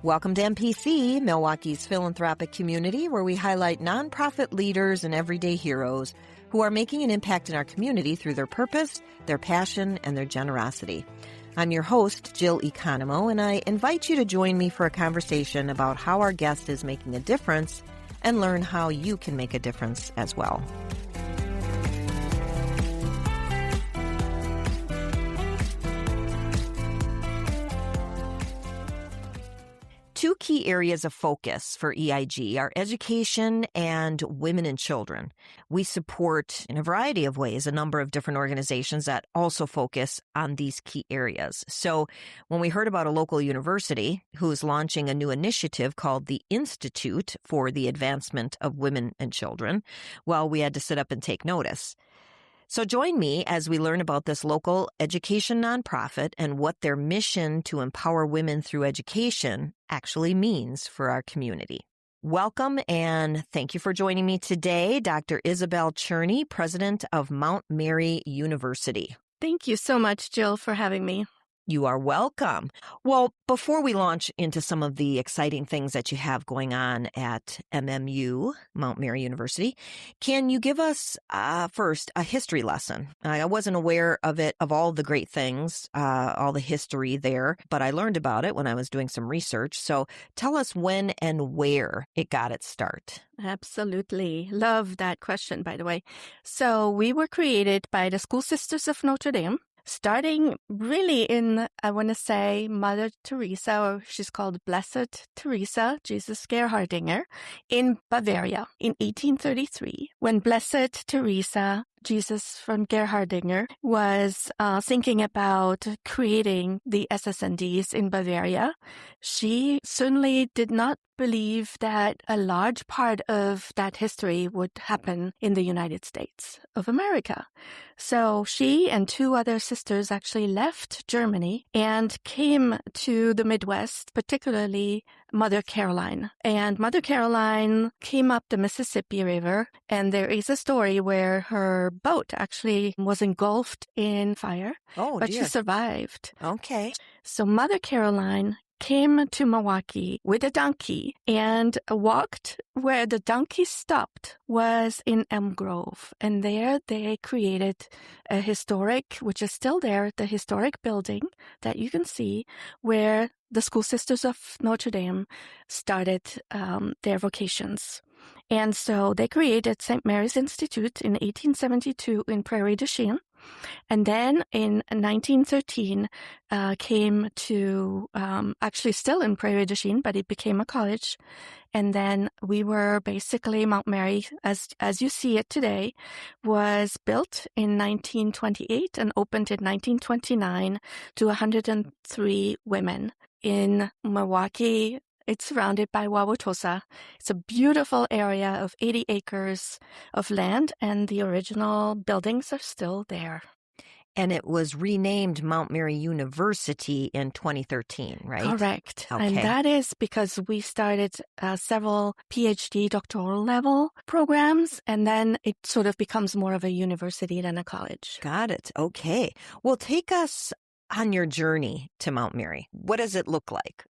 Welcome to MPC, Milwaukee's philanthropic community, where we highlight nonprofit leaders and everyday heroes who are making an impact in our community through their purpose, their passion, and their generosity. I'm your host, Jill Economo, and I invite you to join me for a conversation about how our guest is making a difference and learn how you can make a difference as well. Two key areas of focus for EIG are education and women and children. We support, in a variety of ways, a number of different organizations that also focus on these key areas. So when we heard about a local university who's launching a new initiative called the Institute for the Advancement of Women and Children, well, we had to sit up and take notice. So join me as we learn about this local education nonprofit and what their mission to empower women through education actually means for our community. Welcome and thank you for joining me today, Dr. Isabelle Cherney, president of Mount Mary University. Thank you so much, Jill, for having me. You are welcome. Well, before we launch into some of the exciting things that you have going on at MMU, Mount Mary University, can you give us first a history lesson? I wasn't aware of it, of all the great things, all the history there, but I learned about it when I was doing some research. So tell us when and where it got its start. Absolutely. Love that question, by the way. So we were created by the School Sisters of Notre Dame, starting really in, I want to say, Mother Teresa, or she's called Blessed Teresa, Jesus Gerhardinger, in Bavaria in 1833, when Blessed Teresa, Jesus from Gerhardinger, was thinking about creating the SSNDs in Bavaria. She certainly did not believe that a large part of that history would happen in the United States of America. So she and two other sisters actually left Germany and came to the Midwest, particularly Mother Caroline. And Mother Caroline came up the Mississippi River, and there is a story where her boat actually was engulfed in fire, but she survived. Okay. So Mother Caroline came to Milwaukee with a donkey and walked where the donkey stopped was in Elm Grove. And there they created a historic, which is still there, the historic building that you can see where the School Sisters of Notre Dame started their vocations. And so they created St. Mary's Institute in 1872 in Prairie du Chien. And then in 1913 came to, actually still in Prairie du Chien, but it became a college. And then we were basically, Mount Mary, as you see it today, was built in 1928 and opened in 1929 to 103 women in Milwaukee. It's surrounded by Wauwatosa. It's a beautiful area of 80 acres of land, and the original buildings are still there. And it was renamed Mount Mary University in 2013, right? Correct. Okay. And that is because we started several PhD doctoral level programs, and then it sort of becomes more of a university than a college. Got it. Okay. Well, take us on your journey to Mount Mary. What does it look like?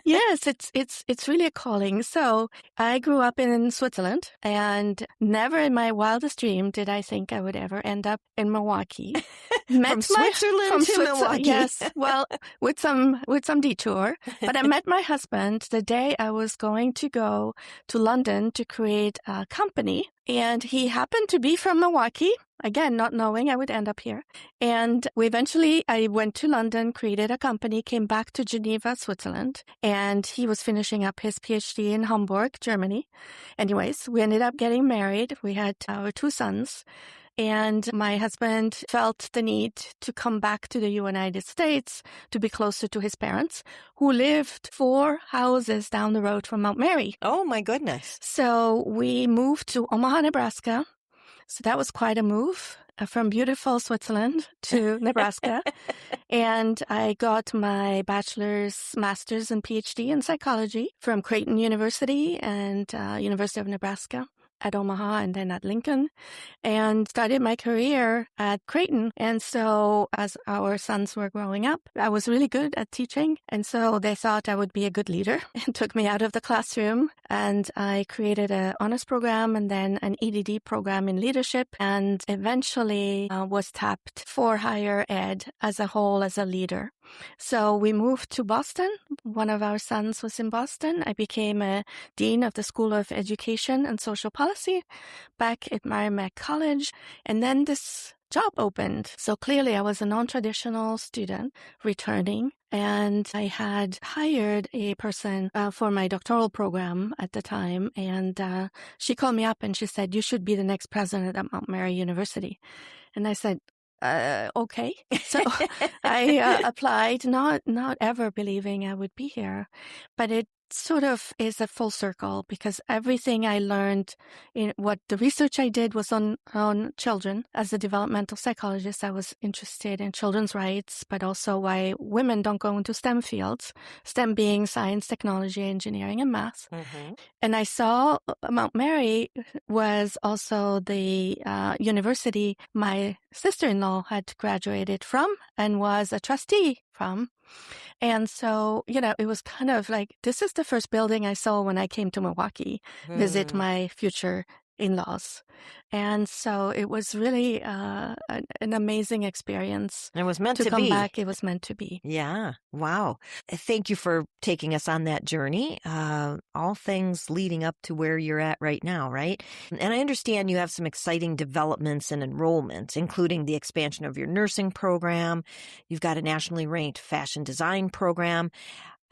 Yes, it's really a calling. So I grew up in Switzerland, and never in my wildest dream did I think I would ever end up in Milwaukee. From Switzerland to Milwaukee. Yes, well, with some detour. But I met my husband the day I was going to go to London to create a company, and he happened to be from Milwaukee. Again, not knowing I would end up here. And I went to London, created a company, came back to Geneva, Switzerland, and he was finishing up his PhD in Hamburg, Germany. Anyways, we ended up getting married. We had our two sons. And my husband felt the need to come back to the United States to be closer to his parents, who lived 4 houses down the road from Mount Mary. Oh, my goodness. So we moved to Omaha, Nebraska. So that was quite a move from beautiful Switzerland to Nebraska. And I got my bachelor's, master's, and PhD in psychology from Creighton University and University of Nebraska. at Omaha and then at Lincoln, and started my career at Creighton. And so as our sons were growing up, I was really good at teaching. And so they thought I would be a good leader and took me out of the classroom. And I created an honors program and then an EDD program in leadership, and eventually was tapped for higher ed as a whole as a leader. So we moved to Boston. One of our sons was in Boston. I became a dean of the School of Education and Social Policy back at Merrimack College. And then this job opened. So clearly I was a non-traditional student returning, and I had hired a person for my doctoral program at the time. And she called me up and she said, "You should be the next president at Mount Mary University." And I said, okay. So I applied, not ever believing I would be here, but it sort of is a full circle, because everything I learned in what the research I did was on children. As a developmental psychologist, I was interested in children's rights, but also why women don't go into STEM fields, STEM being science, technology, engineering, and math. Mm-hmm. And I saw Mount Mary was also the university my sister-in-law had graduated from and was a trustee from. And so, it was kind of like, this is the first building I saw when I came to Milwaukee, visit my future in-laws. And so it was really an amazing experience. It was meant to come be. back. It was meant to be. Yeah. Wow. Thank you for taking us on that journey. All things leading up to where you're at right now, right? And I understand you have some exciting developments and enrollment, including the expansion of your nursing program. You've got a nationally ranked fashion design program,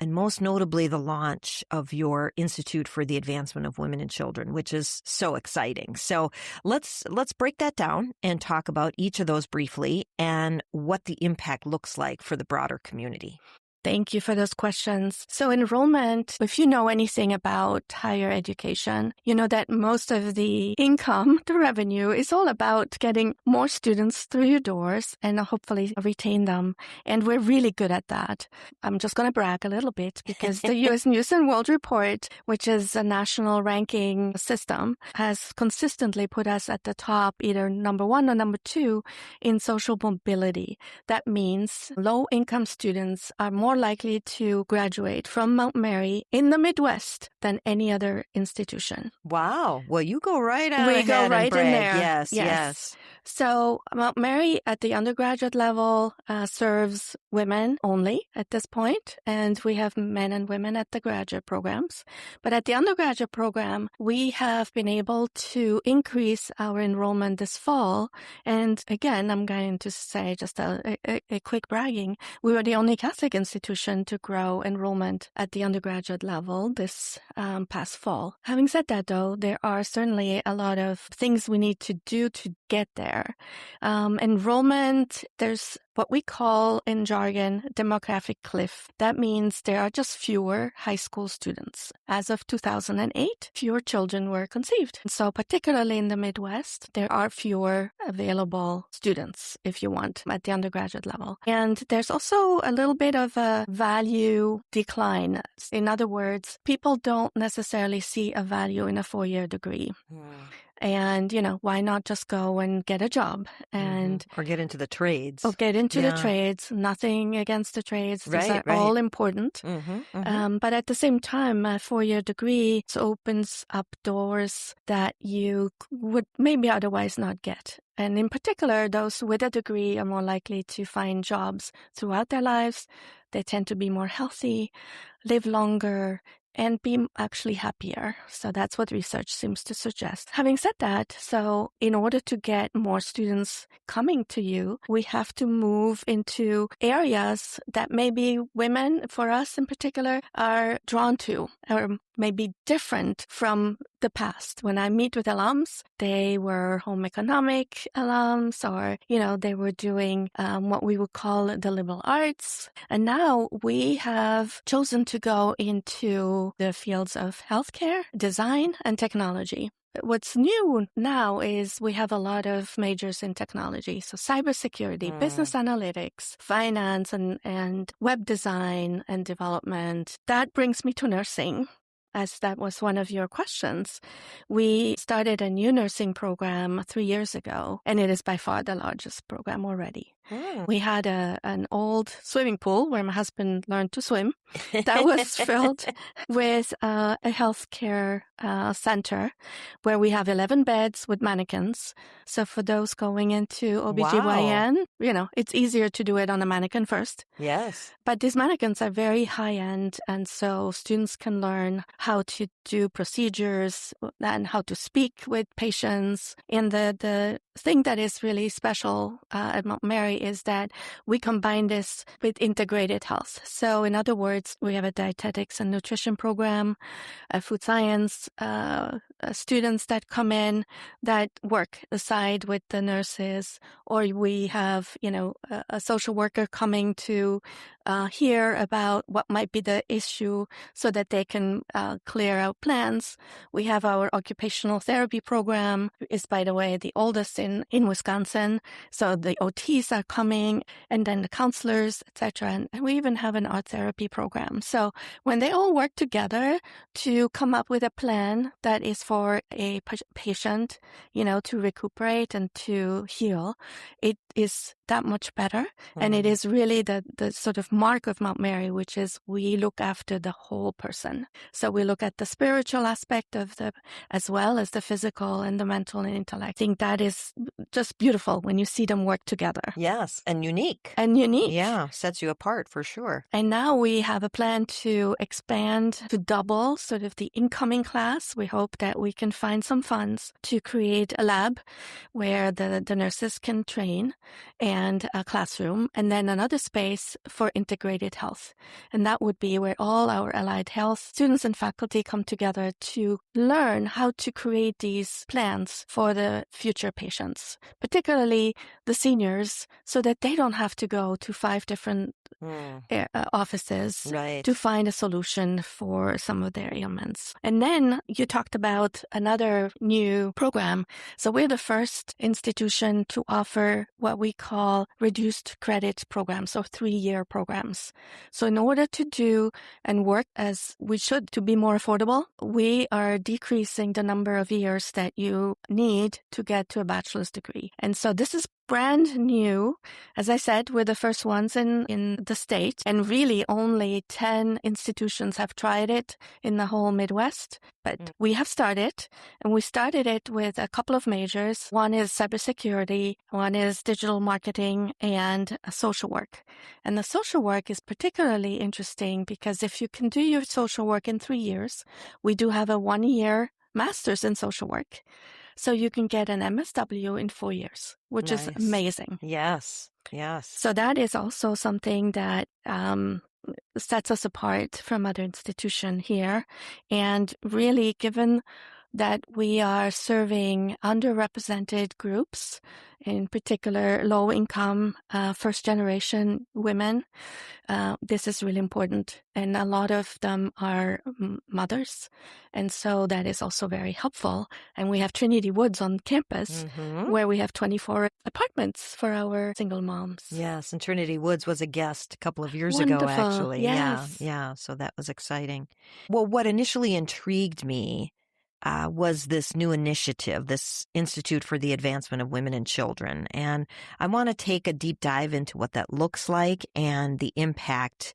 and most notably the launch of your Institute for the Advancement of Women and Children, which is so exciting. So let's break that down and talk about each of those briefly and what the impact looks like for the broader community. Thank you for those questions. So enrollment, if you know anything about higher education, you know that most of the income, the revenue, is all about getting more students through your doors and hopefully retain them. And we're really good at that. I'm just going to brag a little bit, because the U.S. News and World Report, which is a national ranking system, has consistently put us at the top, either number 1 or number 2 in social mobility. That means low-income students are more likely to graduate from Mount Mary in the Midwest than any other institution. Wow. Well, you go right on We ahead go right and brag. in there. Yes. So Mount Mary at the undergraduate level serves women only at this point, and we have men and women at the graduate programs. But at the undergraduate program, we have been able to increase our enrollment this fall. And again, I'm going to say just a quick bragging. We were the only Catholic institution to grow enrollment at the undergraduate level this past fall. Having said that, though, there are certainly a lot of things we need to do to get there. Enrollment, there's what we call in jargon demographic cliff. That means there are just fewer high school students. As of 2008, fewer children were conceived. So particularly in the Midwest, there are fewer available students, if you want, at the undergraduate level. And there's also a little bit of a value decline. In other words, people don't necessarily see a value in a 4-year degree. And, why not just go and get a job and or get into the trades? Or get into the trades. Nothing against the trades. These are all important. But at the same time, a 4-year degree opens up doors that you would maybe otherwise not get. And in particular, those with a degree are more likely to find jobs throughout their lives. They tend to be more healthy, live longer, and be actually happier. So that's what research seems to suggest. Having said that, so in order to get more students coming to you, we have to move into areas that maybe women, for us in particular, are drawn to, or maybe different from the past. When I meet with alums, they were home economic alums, or, they were doing what we would call the liberal arts. And now we have chosen to go into the fields of healthcare, design, and technology. What's new now is we have a lot of majors in technology. So cybersecurity, business analytics, finance, and web design and development. That brings me to nursing. as that was one of your questions, we started a new nursing program 3 years ago, and it is by far the largest program already. We had an old swimming pool where my husband learned to swim that was filled with a healthcare center where we have 11 beds with mannequins. So for those going into OBGYN, it's easier to do it on a mannequin first. Yes. But these mannequins are very high-end, and so students can learn how to do procedures and how to speak with patients. And the thing that is really special at Mount Mary is that we combine this with integrated health. So in other words, we have a dietetics and nutrition program, a food science students that come in that work aside with the nurses, or we have, a social worker coming to hear about what might be the issue so that they can clear out plans. We have our occupational therapy program, is, by the way, the oldest in Wisconsin. So the OTs are coming, and then the counselors, etc. And we even have an art therapy program. So when they all work together to come up with a plan that is for a patient, to recuperate and to heal, it is that much better. And it is really the sort of mark of Mount Mary, which is we look after the whole person. So we look at the spiritual aspect of as well as the physical and the mental and intellect. I think that is just beautiful when you see them work together. Yes, and unique. Yeah, sets you apart for sure. And now we have a plan to expand to double sort of the incoming class. We hope that we can find some funds to create a lab where the nurses can train, and a classroom, and then another space for integrated health. And that would be where all our allied health students and faculty come together to learn how to create these plans for the future patients, particularly the seniors, so that they don't have to go to 5 different offices to find a solution for some of their ailments. And then you talked about another new program. So we're the first institution to offer what we call reduced credit programs, or 3-year programs. So in order to do and work as we should to be more affordable, we are decreasing the number of years that you need to get to a bachelor's degree. And so this is brand new. As I said, we're the first ones in the state, and really only 10 institutions have tried it in the whole Midwest. But we have started, and we started it with a couple of majors. One is cybersecurity, one is digital marketing, and social work. And the social work is particularly interesting because if you can do your social work in 3 years, we do have a 1-year master's in social work. So you can get an MSW in 4 years, which is amazing. Yes. So that is also something that sets us apart from other institutions here. And really, given that we are serving underrepresented groups, in particular low-income, first-generation women, this is really important. And a lot of them are mothers. And so that is also very helpful. And we have Trinity Woods on campus where we have 24 apartments for our single moms. Yes, and Trinity Woods was a guest a couple of years ago, actually. Yes. Yeah, so that was exciting. Well, what initially intrigued me was this new initiative, this Institute for the Advancement of Women and Children. And I want to take a deep dive into what that looks like and the impact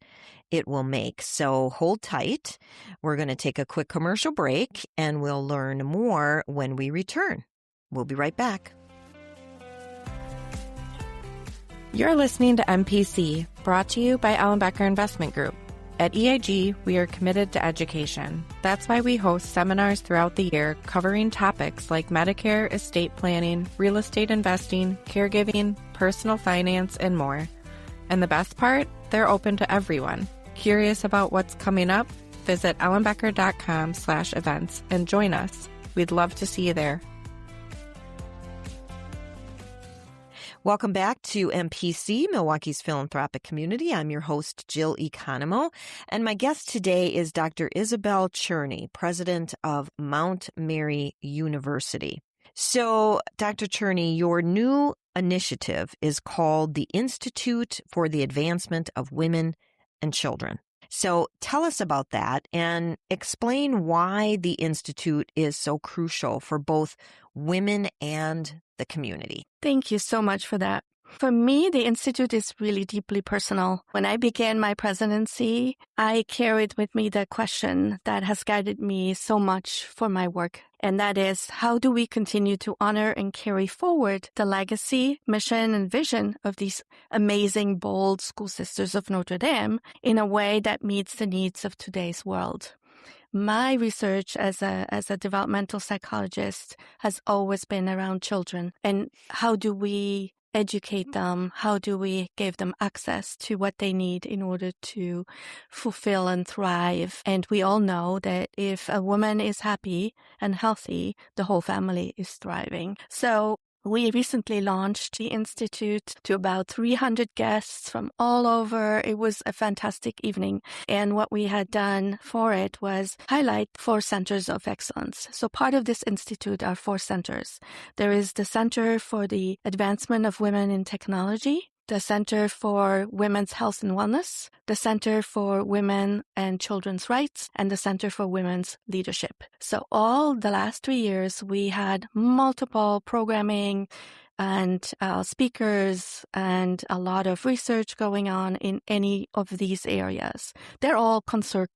it will make. So hold tight. We're going to take a quick commercial break, and we'll learn more when we return. We'll be right back. You're listening to MPC, brought to you by Ellenbecker Investment Group. At EIG, we are committed to education. That's why we host seminars throughout the year covering topics like Medicare, estate planning, real estate investing, caregiving, personal finance, and more. And the best part? They're open to everyone. Curious about what's coming up? Visit ellenbecker.com/events and join us. We'd love to see you there. Welcome back to MPC, Milwaukee's philanthropic community. I'm your host, Jill Economo, and my guest today is Dr. Isabelle Cherney, president of Mount Mary University. So, Dr. Cherney, your new initiative is called the Institute for the Advancement of Women and Children. So tell us about that and explain why the Institute is so crucial for both women and the community. Thank you so much for that. For me, the Institute is really deeply personal. When I began my presidency, I carried with me the question that has guided me so much for my work. And that is, how do we continue to honor and carry forward the legacy, mission, and vision of these amazing, bold school sisters of Notre Dame in a way that meets the needs of today's world? My research as a developmental psychologist has always been around children and how do we educate them? How do we give them access to what they need in order to fulfill and thrive? And we all know that if a woman is happy and healthy, the whole family is thriving. So we recently launched the Institute to about 300 guests from all over. It was a fantastic evening. And what we had done for it was highlight 4 centers of excellence. So part of this Institute are 4 centers. There is the Center for the Advancement of Women in Technology, the Center for Women's Health and Wellness, the Center for Women and Children's Rights, and the Center for Women's Leadership. So all the last 3 years, we had multiple programming and speakers and a lot of research going on in any of these areas. They're all concentric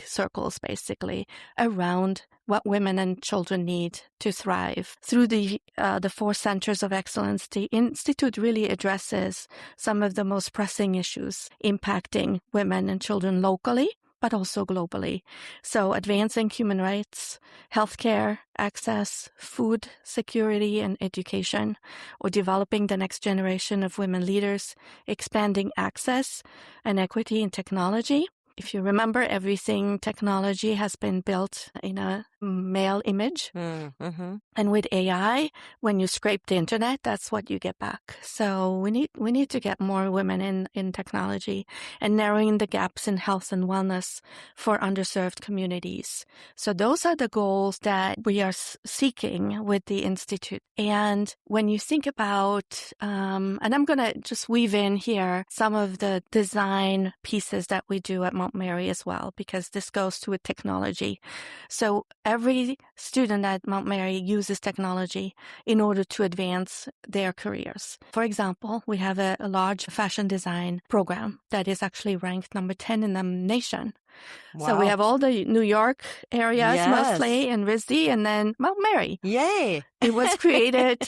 circles, basically, around what women and children need to thrive. Through the 4 centers of excellence, the Institute really addresses some of the most pressing issues impacting women and children locally, but also globally. So advancing human rights, healthcare, access, food security and education, or developing the next generation of women leaders, expanding access and equity in technology. If you remember, everything technology has been built in a male image. Mm-hmm. And with AI, when you scrape the internet, that's what you get back. So we need to get more women in technology and narrowing the gaps in health and wellness for underserved communities. So those are the goals that we are seeking with the Institute. And when you think about, and I'm going to just weave in here some of the design pieces that we do at Mount Mary as well, because this goes to a technology. So every student at Mount Mary uses technology in order to advance their careers. For example, we have a large fashion design program that is actually ranked number 10 in the nation. Wow. So we have all the New York areas, Yes. mostly, and RISD, and then Mount Mary. Yay! It was created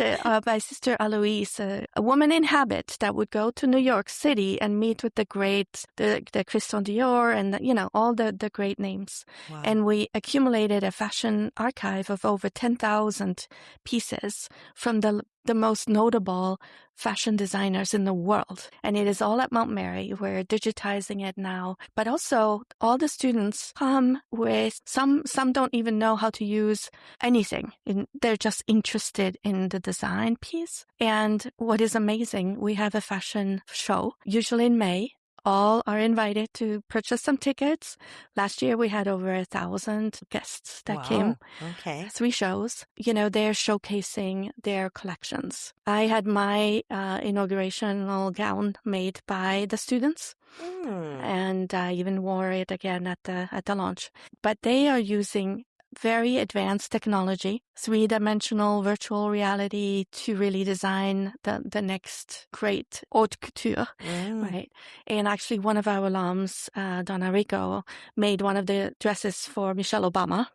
by Sister Aloise, a woman in habit that would go to New York City and meet with the Christian Dior and, all the great names. Wow. And we accumulated a fashion archive of over 10,000 pieces from the most notable fashion designers in the world. And it is all at Mount Mary. We're digitizing it now. But also, all the students come with, some don't even know how to use anything. They're just interested in the design piece. And what is amazing, we have a fashion show, usually in May. All are invited to purchase some tickets. Last year, we had over 1,000 guests that came. Okay. 3 shows. They're showcasing their collections. I had my inaugurational gown made by the students. And I even wore it again at the launch. But they are using very advanced technology, 3-dimensional virtual reality to really design the next great haute couture, right? And actually one of our alums, Donna Rico, made one of the dresses for Michelle Obama.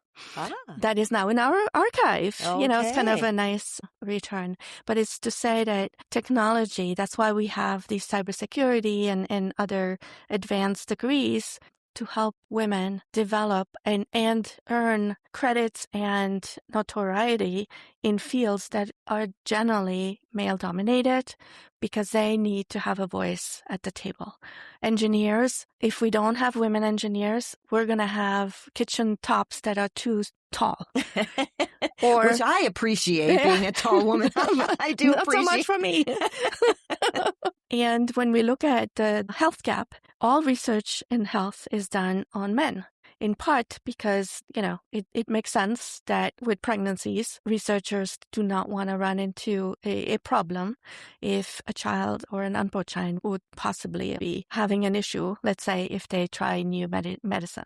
That is now in our archive. Okay. It's kind of a nice return. But it's to say that technology, that's why we have these cybersecurity and other advanced degrees to help women develop and earn credits and notoriety in fields that are generally male-dominated because they need to have a voice at the table. Engineers, if we don't have women engineers, we're going to have kitchen tops that are too tall. Which I appreciate, being a tall woman. I do Not so much for me. And when we look at the health gap, all research in health is done on men. in part because, it makes sense that with pregnancies, researchers do not want to run into a problem if a child or an unborn child would possibly be having an issue, let's say if they try new medicine.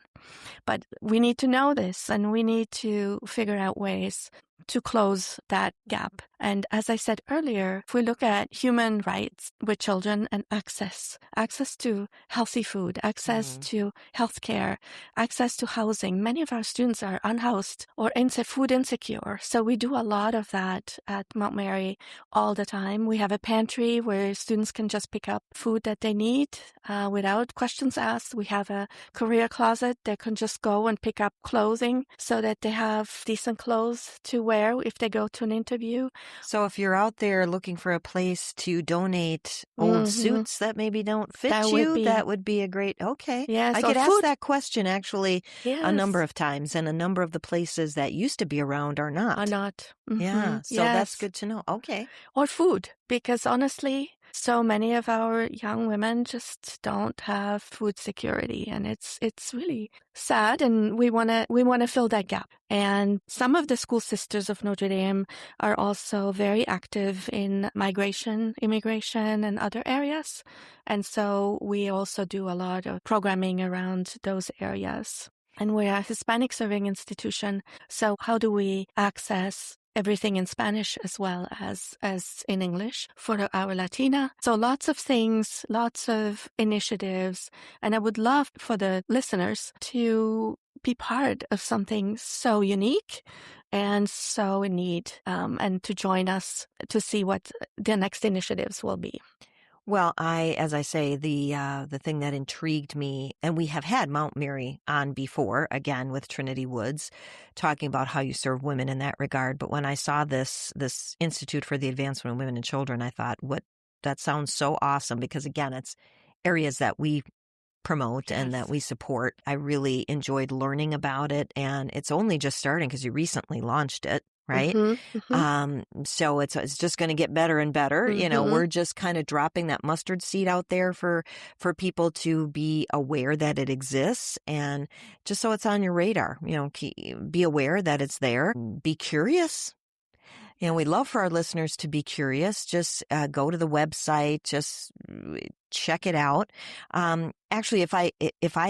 But we need to know this, and we need to figure out ways to close that gap. And as I said earlier, if we look at human rights with children and access to healthy food, access to healthcare, access to housing, many of our students are unhoused or food insecure. So we do a lot of that at Mount Mary all the time. We have a pantry where students can just pick up food that they need without questions asked. We have a career closet. They can just go and pick up clothing so that they have decent clothes to wear if they go to an interview. So if you're out there looking for a place to donate old suits that maybe don't fit that would be a great, okay. Yes, I could ask that question actually a number of times, and a number of the places that used to be around are not. Yeah, so that's good to know. Okay. Or food, because honestly, so many of our young women just don't have food security, and it's really sad, and we want to fill that gap. And some of the school sisters of Notre Dame are also very active in migration, immigration, and other areas. And so we also do a lot of programming around those areas. And we're a Hispanic serving institution, so how do we access everything in Spanish as well as in English for our Latina? So lots of things, lots of initiatives. And I would love for the listeners to be part of something so unique and so in need, and to join us to see what the next initiatives will be. Well, as I say, the thing that intrigued me, and we have had Mount Mary on before, again with Trinity Woods, talking about how you serve women in that regard. But when I saw this Institute for the Advancement of Women and Children, I thought, that sounds so awesome, because again, it's areas that we promote and that we support. I really enjoyed learning about it, and it's only just starting because you recently launched it. Right? So it's just going to get better and better. We're just kind of dropping that mustard seed out there for people to be aware that it exists, and just so it's on your radar, be aware that it's there. Be curious. We'd love for our listeners to be curious. Just go to the website, just check it out. Actually, if I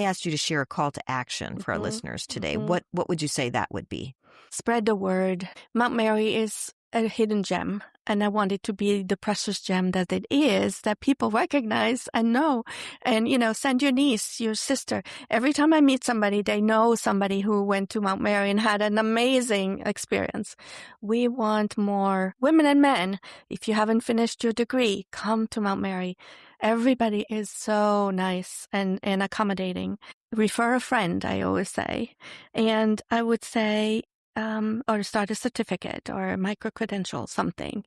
asked you to share a call to action for our listeners today, what would you say that would be? Spread the word. Mount Mary is a hidden gem, and I want it to be the precious gem that it is, that people recognize and know. And, send your niece, your sister. Every time I meet somebody, they know somebody who went to Mount Mary and had an amazing experience. We want more women and men. If you haven't finished your degree, come to Mount Mary. Everybody is so nice and accommodating. Refer a friend, I always say. And I would say, or start a certificate or a micro-credential, something.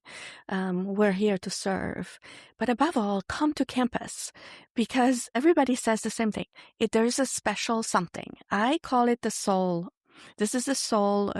We're here to serve. But above all, come to campus, because everybody says the same thing. There's a special something. I call it the soul. This is the soul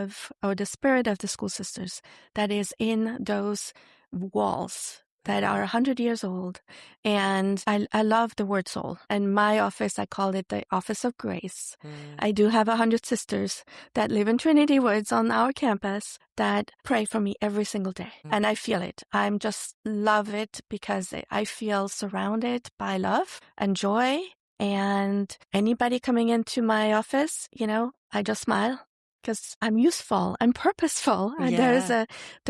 or the spirit of the school sisters that is in those walls that are 100 years old. And I love the word soul. And my office, I call it the Office of Grace. I do have 100 sisters that live in Trinity Woods on our campus that pray for me every single day. And I feel it. I'm just love it because I feel surrounded by love and joy. And anybody coming into my office, I just smile. Because I'm useful, I'm purposeful, and there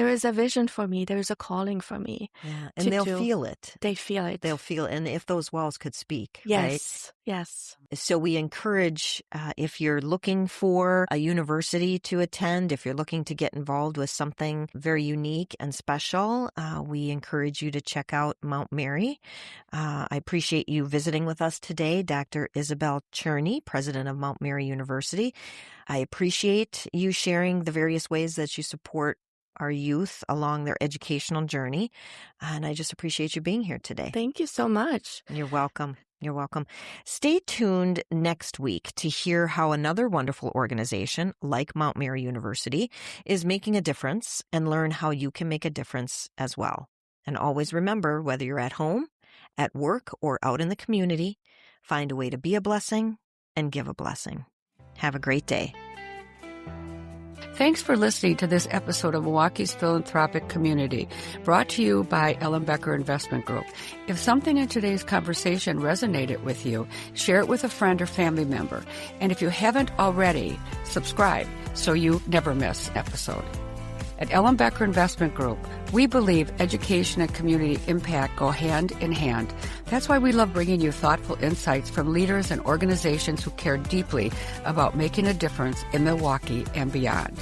is a vision for me. There is a calling for me. Yeah, and they'll feel it. They feel it. They'll feel it. And if those walls could speak, yes, right? Yes. So we encourage, if you're looking for a university to attend, if you're looking to get involved with something very unique and special, we encourage you to check out Mount Mary. I appreciate you visiting with us today, Dr. Isabelle Cherney, president of Mount Mary University. I appreciate you sharing the various ways that you support our youth along their educational journey. And I just appreciate you being here today. Thank you so much. You're welcome. You're welcome. Stay tuned next week to hear how another wonderful organization like Mount Mary University is making a difference, and learn how you can make a difference as well. And always remember, whether you're at home, at work, or out in the community, find a way to be a blessing and give a blessing. Have a great day. Thanks for listening to this episode of Milwaukee's Philanthropic Community, brought to you by Ellen Becker Investment Group. If something in today's conversation resonated with you, share it with a friend or family member. And if you haven't already, subscribe so you never miss an episode. At Ellen Becker Investment Group, we believe education and community impact go hand in hand. That's why we love bringing you thoughtful insights from leaders and organizations who care deeply about making a difference in Milwaukee and beyond.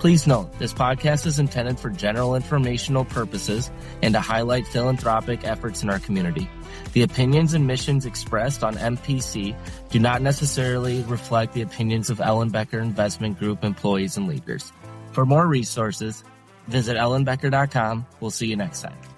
Please note, this podcast is intended for general informational purposes and to highlight philanthropic efforts in our community. The opinions and missions expressed on MPC do not necessarily reflect the opinions of Ellen Becker Investment Group employees and leaders. For more resources, visit ellenbecker.com. We'll see you next time.